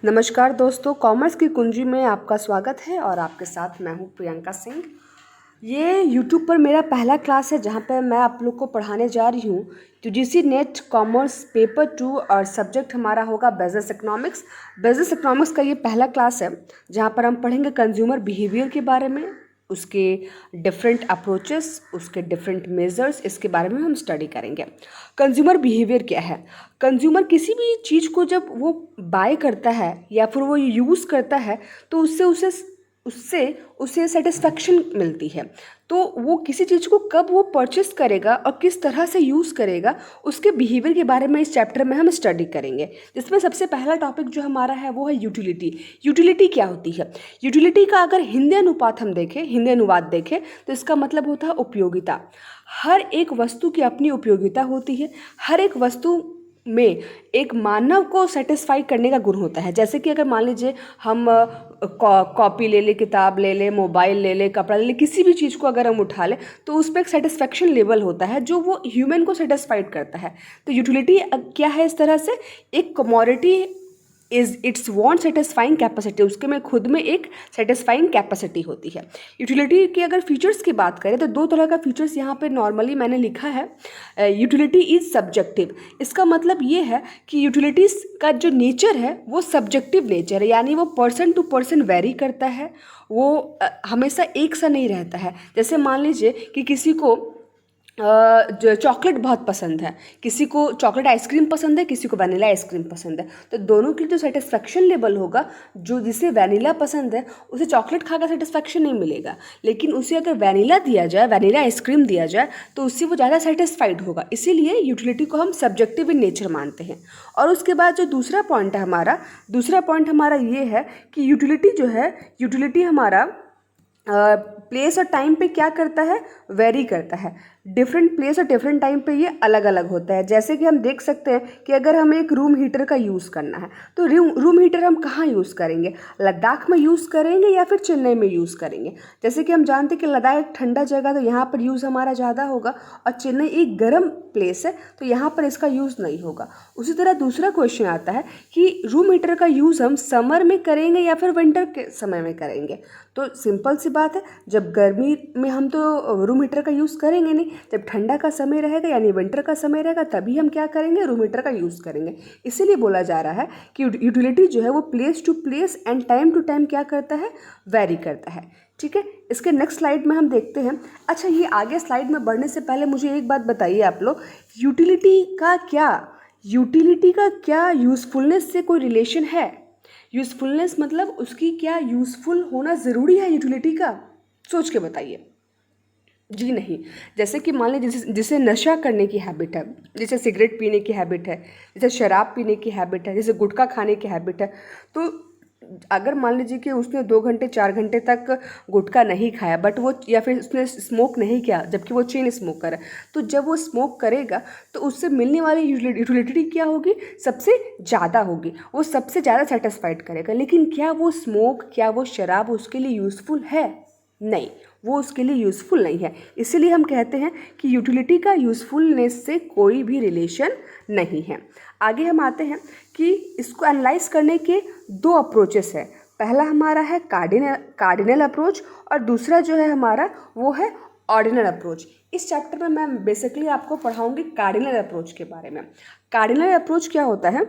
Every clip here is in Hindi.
नमस्कार दोस्तों, कॉमर्स की कुंजी में आपका स्वागत है और आपके साथ मैं हूं प्रियंका सिंह। ये यूट्यूब पर मेरा पहला क्लास है जहां पर मैं आप लोग को पढ़ाने जा रही हूं यूजीसी नेट कॉमर्स पेपर 2 और सब्जेक्ट हमारा होगा बिजनेस इकोनॉमिक्स। बिजनेस इकोनॉमिक्स का ये पहला क्लास है जहां पर हम पढ़ेंगे कंज्यूमर बिहेवियर के बारे में, उसके डिफरेंट अप्रोचेस, उसके डिफरेंट मेजर्स, इसके बारे में हम स्टडी करेंगे। कंज्यूमर बिहेवियर क्या है? कंज्यूमर किसी भी चीज़ को जब वो बाय करता है या फिर वो यूज़ करता है तो उससे उसे सेटिस्फैक्शन मिलती है। तो वो किसी चीज़ को कब वो परचेस करेगा और किस तरह से यूज़ करेगा, उसके बिहेवियर के बारे में इस चैप्टर में हम स्टडी करेंगे। जिसमें सबसे पहला टॉपिक जो हमारा है वो है यूटिलिटी। यूटिलिटी क्या होती है? यूटिलिटी का अगर हिंदी अनुपात हम देखें, हिंदी अनुवाद देखें, तो इसका मतलब होता है उपयोगिता। हर एक वस्तु की अपनी उपयोगिता होती है। हर एक वस्तु में एक मानव को सेटिस्फाई करने का गुण होता है। जैसे कि अगर मान लीजिए हम कॉपी ले लें, किताब ले लें, मोबाइल ले लें, कपड़ा ले लें, किसी भी चीज़ को अगर हम उठा लें तो उस पर एक सेटिस्फैक्शन लेवल होता है जो वो ह्यूमन को सेटिस्फाइड करता है। तो यूटिलिटी क्या है? इस तरह से एक commodity is it's want satisfying capacity, उसके में खुद में एक सेटिस्फाइंग कैपेसिटी होती है। यूटिलिटी की अगर फीचर्स की बात करें तो दो तरह का फीचर्स यहाँ पे नॉर्मली मैंने लिखा है। Utility is subjective. इसका मतलब ये है कि यूटिलिटीज़ का जो नेचर है वो सब्जेक्टिव नेचर है, यानी वो पर्सन टू पर्सन वेरी करता है, वो हमेशा एक सा नहीं रहता है। जैसे मान लीजिए कि किसी को जो चॉकलेट बहुत पसंद है, किसी को चॉकलेट आइसक्रीम पसंद है, किसी को वनीला आइसक्रीम पसंद है, तो दोनों की जो सेटिस्फैक्शन लेवल होगा, जो जिसे वनीला पसंद है उसे चॉकलेट खाकर सेटिस्फैक्शन नहीं मिलेगा, लेकिन उसे अगर वनीला दिया जाए, वनीला आइसक्रीम दिया जाए तो उससे वो ज़्यादा सेटिस्फाइड होगा। इसीलिए यूटिलिटी को हम सब्जेक्टिव इन नेचर मानते हैं। और उसके बाद जो दूसरा पॉइंट हमारा ये है कि यूटिलिटी जो है, यूटिलिटी हमारा प्लेस और टाइम पे क्या करता है? वेरी करता है। डिफरेंट प्लेस और डिफरेंट टाइम पे ये अलग अलग होता है। जैसे कि हम देख सकते हैं कि अगर हमें एक रूम हीटर का यूज़ करना है तो रूम हीटर हम कहाँ यूज़ करेंगे? लद्दाख में यूज़ करेंगे या फिर चेन्नई में यूज़ करेंगे? जैसे कि हम जानते हैं कि लद्दाख एक ठंडा जगह, तो यहाँ पर यूज़ हमारा ज़्यादा होगा, और चेन्नई एक गर्म प्लेस है तो यहाँ पर इसका यूज़ नहीं होगा। उसी तरह दूसरा क्वेश्चन आता है कि रूम हीटर का यूज़ हम समर में करेंगे या फिर विंटर के समय में करेंगे? तो सिंपल सी बात है, जब गर्मी में हम तो रूम हीटर का यूज़ करेंगे नहीं, जब ठंडा का समय रहेगा यानी विंटर का समय रहेगा तभी हम क्या करेंगे? रूम हीटर का यूज़ करेंगे। इसीलिए बोला जा रहा है कि यूटिलिटी जो है वो place to place and time to time क्या करता है? वेरी करता है। ठीक है, इसके नेक्स्ट स्लाइड में हम देखते हैं। अच्छा, ये आगे स्लाइड में बढ़ने से पहले मुझे एक बात बताइए आप लोग, यूटिलिटी का क्या यूज़फुलनेस से कोई रिलेशन है? यूज़फुलनेस मतलब उसकी क्या यूज़फुल होना ज़रूरी है यूटिलिटी का? सोच के बताइए। जी नहीं। जैसे कि मान लीजिए जिसे नशा करने की हैबिट है, जैसे सिगरेट पीने की हैबिट है, जैसे शराब पीने की हैबिट है, जैसे गुटखा खाने की हैबिट है, तो अगर मान लीजिए कि उसने 2 घंटे 4 घंटे तक गुटखा नहीं खाया, बट वो, या फिर उसने स्मोक नहीं किया जबकि वो चेन स्मोकर है, तो जब वो स्मोक करेगा तो उससे मिलने वाली यूटिलिटी क्या होगी? सबसे ज़्यादा होगी, वो सबसे ज़्यादा सेटिस्फाइड करेगा। लेकिन क्या वो स्मोक, क्या वो शराब उसके लिए यूज़फुल है? नहीं, वो उसके लिए यूज़फुल नहीं है। इसीलिए हम कहते हैं कि यूटिलिटी का यूज़फुलनेस से कोई भी रिलेशन नहीं है। आगे हम आते हैं कि इसको एनालाइज करने के 2 अप्रोचेस है। पहला हमारा है कार्डिनल अप्रोच और दूसरा जो है हमारा वो है ऑर्डिनल अप्रोच। इस चैप्टर में मैं बेसिकली आपको पढ़ाऊंगी कार्डिनल अप्रोच के बारे में। कार्डिनल अप्रोच क्या होता है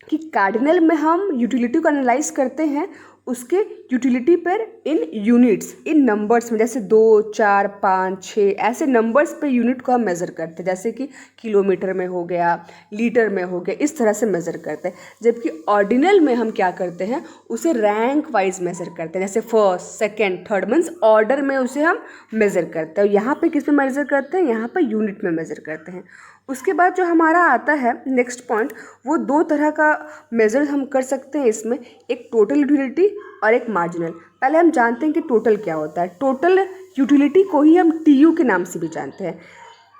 कि कार्डिनल में हम यूटिलिटी को एनालाइज करते हैं उसके यूटिलिटी पर इन यूनिट्स, इन नंबर्स में, जैसे 2, 4, 5, 6 ऐसे नंबर्स पे यूनिट को हम मेज़र करते हैं। जैसे कि किलोमीटर में हो गया, लीटर में हो गया, इस तरह से मेज़र करते हैं। जबकि ऑर्डिनल में हम क्या करते हैं? उसे रैंक वाइज मेज़र करते हैं। जैसे first, second, third, means order में उसे हम मेज़र करते हैं। यहाँ पे किस में मेज़र करते हैं? यहाँ पर यूनिट में मेज़र करते हैं। उसके बाद जो हमारा आता है नेक्स्ट पॉइंट, वो 2 तरह का मेज़र हम कर सकते हैं इसमें, एक टोटल यूटिलिटी और एक मार्जिनल। पहले हम जानते हैं कि टोटल क्या होता है। टोटल यूटिलिटी को ही हम टीयू के नाम से भी जानते हैं।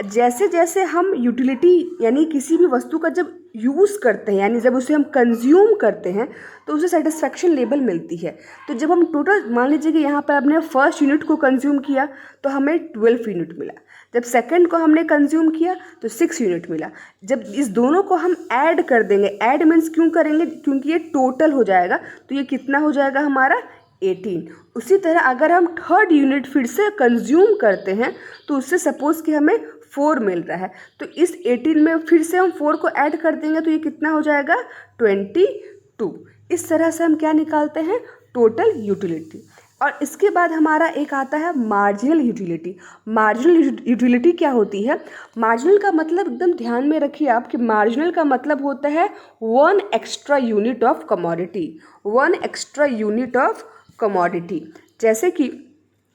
जैसे जैसे हम यूटिलिटी यानी किसी भी वस्तु का जब यूज़ करते हैं, यानी जब उसे हम कंज्यूम करते हैं तो उसे सेटिस्फैक्शन लेवल मिलती है। तो जब हम टोटल, मान लीजिए कि यहाँ पर आपने फर्स्ट यूनिट को कंज्यूम किया तो हमें 12 यूनिट मिला। जब सेकंड को हमने कंज्यूम किया तो 6 यूनिट मिला। जब इस दोनों को हम ऐड कर देंगे, ऐड मीन्स क्यों करेंगे, क्योंकि ये टोटल हो जाएगा, तो ये कितना हो जाएगा हमारा 18। उसी तरह अगर हम थर्ड यूनिट फिर से कंज्यूम करते हैं तो उससे सपोज़ कि हमें 4 मिल रहा है, तो इस 18 में फिर से हम 4 को ऐड कर देंगे तो ये कितना हो जाएगा 22। इस तरह से हम क्या निकालते हैं, टोटल यूटिलिटी। और इसके बाद हमारा एक आता है मार्जिनल यूटिलिटी। मार्जिनल यूटिलिटी क्या होती है, मार्जिनल का मतलब एकदम ध्यान में रखिए आप कि मार्जिनल का मतलब होता है 1 extra unit of commodity, 1 extra unit of commodity. जैसे कि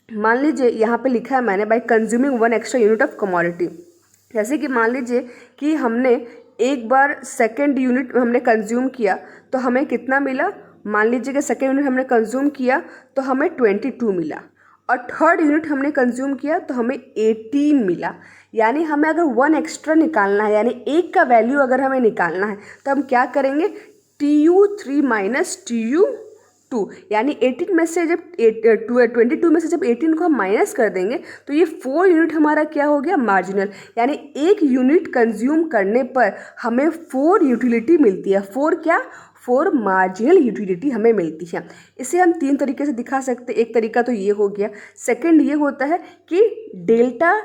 मान लीजिए यहाँ पे लिखा है मैंने bye consuming 1 extra unit of commodity. जैसे कि मान लीजिए कि हमने एक बार सेकेंड यूनिट हमने कंज्यूम किया तो हमें कितना मिला, मान लीजिए कि सेकेंड यूनिट हमने कंज्यूम किया तो हमें 22 मिला, और थर्ड यूनिट हमने कंज्यूम किया तो हमें 18 मिला। यानी हमें अगर 1 एक्स्ट्रा निकालना है, यानी एक का वैल्यू अगर हमें निकालना है तो हम क्या करेंगे, TU3 माइनस TU2, यानी 18 में से जब 22 में से जब 18 को हम माइनस कर देंगे तो ये 4 यूनिट हमारा क्या हो गया, मार्जिनल। यानी एक यूनिट कंज्यूम करने पर हमें 4 यूटिलिटी मिलती है। 4 क्या, 4 मार्जिनल यूटिलिटी हमें मिलती है। इसे हम 3 तरीके से दिखा सकते हैं। एक तरीका तो ये हो गया, सेकंड ये होता है कि delta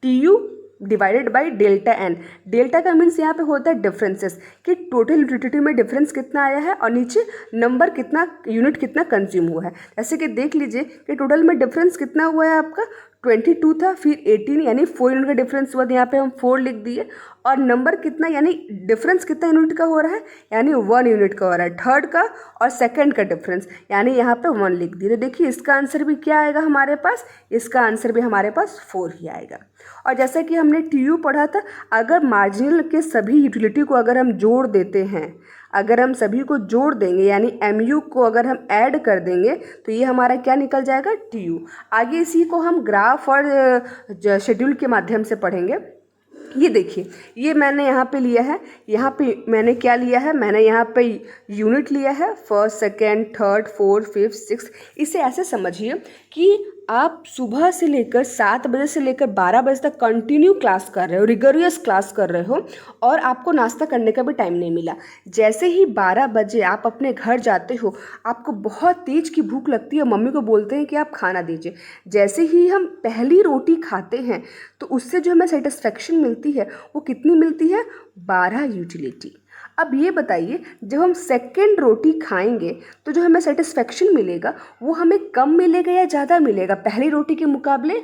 TU divided by delta n. Delta का मीन्स यहाँ पे होता है डिफरेंसेस, कि टोटल यूटिलिटी में डिफरेंस कितना आया है और नीचे नंबर कितना, यूनिट कितना कंज्यूम हुआ है। जैसे कि देख लीजिए कि टोटल में डिफरेंस कितना हुआ है आपका, 22 था, फिर 18 यानी 4 यूनिट का डिफरेंस हुआ, तो यहाँ पे हम 4 लिख दिए। और नंबर कितना, यानी डिफरेंस कितना यूनिट का हो रहा है, यानी 1 यूनिट का हो रहा है, थर्ड का और सेकंड का डिफरेंस, यानी यहाँ पे 1 लिख दिए। तो देखिए इसका आंसर भी क्या आएगा हमारे पास, इसका आंसर भी हमारे पास 4 ही आएगा। और जैसा कि हमने TU पढ़ा था, अगर मार्जिनल के सभी यूटिलिटी को अगर हम जोड़ देते हैं, अगर हम सभी को जोड़ देंगे यानी MU को अगर हम ऐड कर देंगे तो ये हमारा क्या निकल जाएगा, TU। आगे इसी को हम ग्राफ और शेड्यूल के माध्यम से पढ़ेंगे। ये देखिए, ये मैंने यहाँ पे लिया है, यहाँ पे मैंने क्या लिया है, मैंने यहाँ पे यूनिट लिया है, first, second, third, fourth, fifth, six. इसे ऐसे समझिए कि आप सुबह से लेकर 7 बजे से लेकर 12 बजे तक कंटिन्यू क्लास कर रहे हो, रिगोरियस क्लास कर रहे हो, और आपको नाश्ता करने का भी टाइम नहीं मिला। जैसे ही 12 बजे आप अपने घर जाते हो, आपको बहुत तेज की भूख लगती है, मम्मी को बोलते हैं कि आप खाना दीजिए। जैसे ही हम पहली रोटी खाते हैं तो उससे जो हमें सेटिस्फेक्शन मिलती है वो कितनी मिलती है, 12 यूटिलिटी। अब ये बताइए, जब हम सेकेंड रोटी खाएंगे तो जो हमें सेटिस्फेक्शन मिलेगा वो हमें कम मिलेगा या ज़्यादा मिलेगा, पहली रोटी के मुकाबले?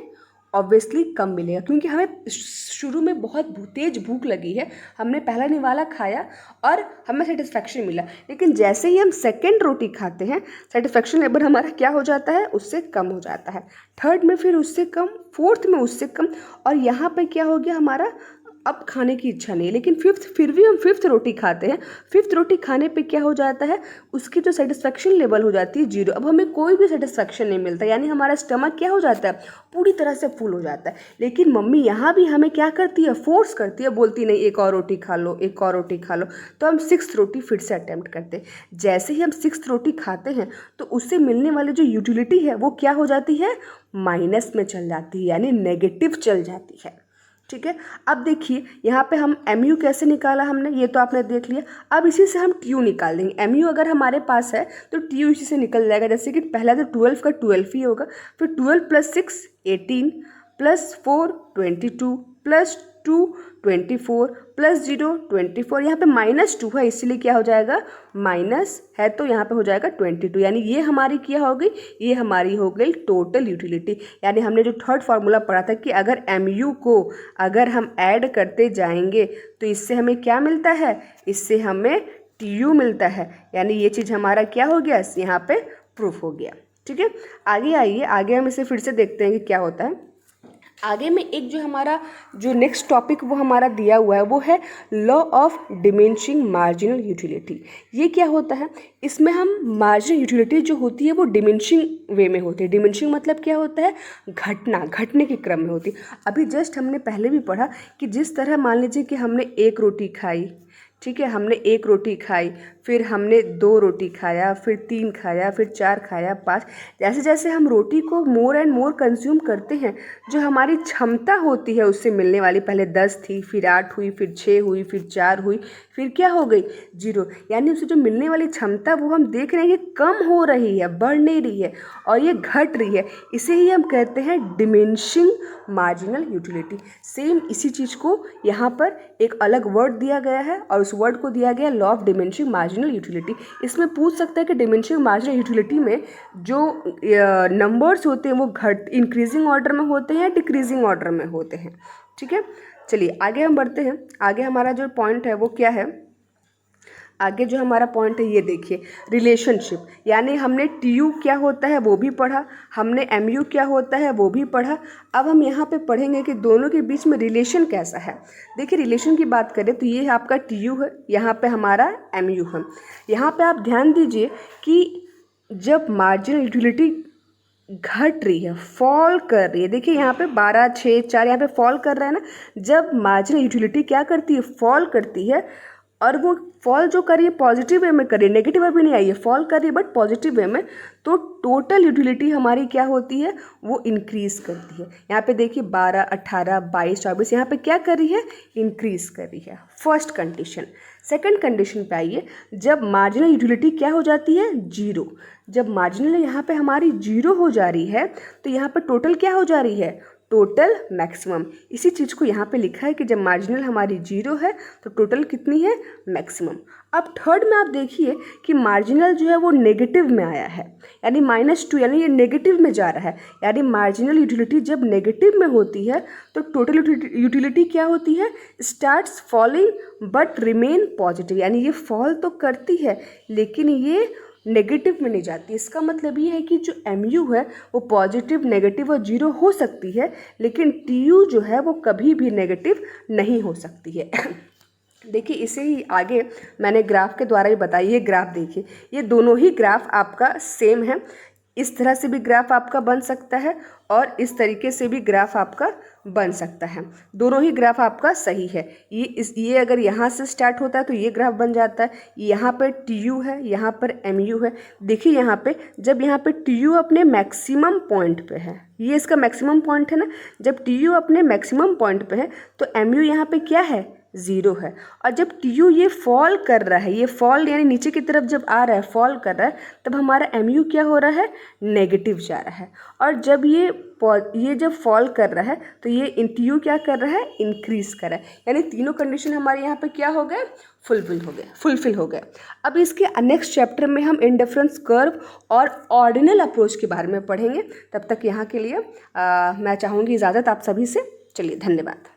ऑब्वियसली कम मिलेगा, क्योंकि हमें शुरू में बहुत तेज भूख लगी है, हमने पहला निवाला खाया और हमें सेटिस्फेक्शन मिला। लेकिन जैसे ही हम सेकेंड रोटी खाते हैं, सेटिस्फेक्शन लेवल हमारा क्या हो जाता है, उससे कम हो जाता है। थर्ड में फिर उससे कम, फोर्थ में उससे कम, और यहाँ पे क्या हो गया हमारा, अब खाने की इच्छा नहीं है। लेकिन फिफ्थ, फिर भी हम फिफ्थ रोटी खाते हैं। फिफ्थ रोटी खाने पे क्या हो जाता है, उसकी जो सेटिस्फेक्शन लेवल हो जाती है 0। अब हमें कोई भी सेटिस्फेक्शन नहीं मिलता, यानी हमारा स्टमक क्या हो जाता है, पूरी तरह से फुल हो जाता है। लेकिन मम्मी यहाँ भी हमें क्या करती है, फोर्स करती है, बोलती नहीं एक और रोटी खा लो, एक और रोटी खा लो। तो हम 6th रोटी फिर से अटैम्प्ट करते हैं। जैसे ही हम 6th रोटी खाते हैं तो उससे मिलने वाली जो यूटिलिटी है वो क्या हो जाती है, माइनस में चल जाती है, यानी नेगेटिव चल जाती है। ठीक है, अब देखिए यहाँ पे हम MU कैसे निकाला हमने, ये तो आपने देख लिया। अब इसी से हम TU निकाल देंगे। MU अगर हमारे पास है तो TU इसी से निकल जाएगा। जैसे कि पहला तो 12 का 12 ही होगा, फिर 12 + 6 18 + 4 22 + 2 24 + 0 24। यहाँ पे -2 है इसीलिए क्या हो जाएगा, माइनस है तो यहाँ पे हो जाएगा 22। यानी ये हमारी क्या हो गई, ये हमारी हो गई टोटल यूटिलिटी। यानी हमने जो थर्ड फार्मूला पढ़ा था कि अगर MU को अगर हम ऐड करते जाएंगे तो इससे हमें क्या मिलता है, इससे हमें TU मिलता है। यानी ये चीज़ हमारा क्या हो गया, यहाँ पे प्रूफ हो गया। ठीक है, आगे आइए, आगे हम इसे फिर से देखते हैं कि क्या होता है। आगे में एक जो हमारा जो नेक्स्ट टॉपिक वो हमारा दिया हुआ है वो है law of diminishing marginal utility. ये क्या होता है, इसमें हम मार्जिनल यूटिलिटी जो होती है वो डिमिनिशिंग वे में होती है। डिमिनिशिंग मतलब क्या होता है, घटने के क्रम में होती है। अभी जस्ट हमने पहले भी पढ़ा कि जिस तरह मान लीजिए कि हमने एक रोटी खाई, ठीक है, हमने 1 रोटी खाई, फिर हमने 2 रोटी खाया, फिर 3 खाया, फिर 4 खाया, 5। जैसे जैसे हम रोटी को मोर एंड मोर कंज्यूम करते हैं, जो हमारी क्षमता होती है उससे मिलने वाली, पहले 10 थी, फिर 8 हुई, फिर 6 हुई, फिर 4 हुई, फिर क्या हो गई 0। यानी उससे जो मिलने वाली क्षमता वो हम देख रहे हैं कि कम हो रही है, बढ़ नहीं रही है और ये घट रही है। इसे ही हम कहते हैं डिमिनिशिंग मार्जिनल यूटिलिटी। सेम इसी चीज़ को यहाँ पर एक अलग वर्ड दिया गया है और उस वर्ड को दिया गया law of diminishing marginal utility. इसमें पूछ सकता है कि डिमिनिशिंग मार्जिनल यूटिलिटी में जो नंबर्स होते हैं वो इंक्रीजिंग ऑर्डर में होते हैं या डिक्रीजिंग ऑर्डर में होते हैं। ठीक है, चलिए आगे हम बढ़ते हैं। आगे हमारा जो पॉइंट है वो क्या है, आगे जो हमारा पॉइंट है ये देखिए, रिलेशनशिप। यानी हमने TU क्या होता है वो भी पढ़ा, हमने MU क्या होता है वो भी पढ़ा। अब हम यहाँ पे पढ़ेंगे कि दोनों के बीच में रिलेशन कैसा है। देखिए रिलेशन की बात करें तो ये आपका TU है, यहाँ पे हमारा MU है। यहाँ पे आप ध्यान दीजिए कि जब मार्जिनल यूटिलिटी घट रही है, फॉल कर रही है, देखिए यहाँ पे 12, 6, 4 यहाँ पे फॉल कर रहा है ना। जब मार्जिनल यूटिलिटी क्या करती है, फॉल करती है, और वो फॉल जो करिए पॉजिटिव वे में करिए, नेगेटिव अभी नहीं आई है, फॉल करिए बट पॉजिटिव वे में, तो टोटल यूटिलिटी हमारी क्या होती है, वो इंक्रीज़ करती है। यहाँ पे देखिए 12, 18, 22, 24 यहाँ पे क्या कर रही है, इंक्रीज़ कर रही है। First condition. सेकंड कंडीशन पे आइए, जब मार्जिनल यूटिलिटी क्या हो जाती है, 0। जब मार्जिनल यहाँ पे हमारी 0 हो जा रही है तो यहाँ पे टोटल क्या हो जा रही है, टोटल मैक्सिमम। इसी चीज़ को यहाँ पे लिखा है कि जब मार्जिनल हमारी 0 है तो टोटल कितनी है, मैक्सिमम। अब थर्ड में आप देखिए कि मार्जिनल जो है वो नेगेटिव में आया है, यानी -2, यानी ये नेगेटिव में जा रहा है। यानी मार्जिनल यूटिलिटी जब नेगेटिव में होती है तो टोटल यूटिलिटी क्या होती है, starts falling but remain positive. यानी ये फॉल तो करती है लेकिन ये नेगेटिव में नहीं जाती। इसका मतलब ये है कि जो MU है वो पॉजिटिव, नेगेटिव और 0 हो सकती है, लेकिन TU जो है वो कभी भी नेगेटिव नहीं हो सकती है। देखिए इसे ही आगे मैंने ग्राफ के द्वारा ही बताई। ये ग्राफ देखिए, ये दोनों ही ग्राफ आपका सेम है। इस तरह से भी ग्राफ आपका बन सकता है और इस तरीके से भी ग्राफ आपका बन सकता है। दोनों ही ग्राफ आपका सही है। ये अगर यहाँ से स्टार्ट होता है तो ये ग्राफ बन जाता है। यहाँ पर TU है, यहाँ पर MU है। देखिए यहाँ पे जब यहाँ पे TU अपने मैक्सिमम पॉइंट पे है, ये इसका मैक्सिमम पॉइंट है ना, जब TU अपने मैक्सिमम पॉइंट पे है तो MU यहाँ पे क्या है, 0 है। और जब TU ये फॉल कर रहा है, ये फॉल यानी नीचे की तरफ जब आ रहा है, फॉल कर रहा है, तब हमारा MU क्या हो रहा है, नेगेटिव जा रहा है। और जब ये जब फॉल कर रहा है तो ये TU क्या कर रहा है, इंक्रीज कर रहा है। यानी तीनों कंडीशन हमारे यहाँ पे क्या हो गए, फुलफिल हो गए। अब इसके नेक्स्ट चैप्टर में हम इंडिफरेंस कर्व और ऑर्डिनल अप्रोच के बारे में पढ़ेंगे। तब तक यहाँ के लिए मैं चाहूँगी इजाज़त आप सभी से। चलिए, धन्यवाद।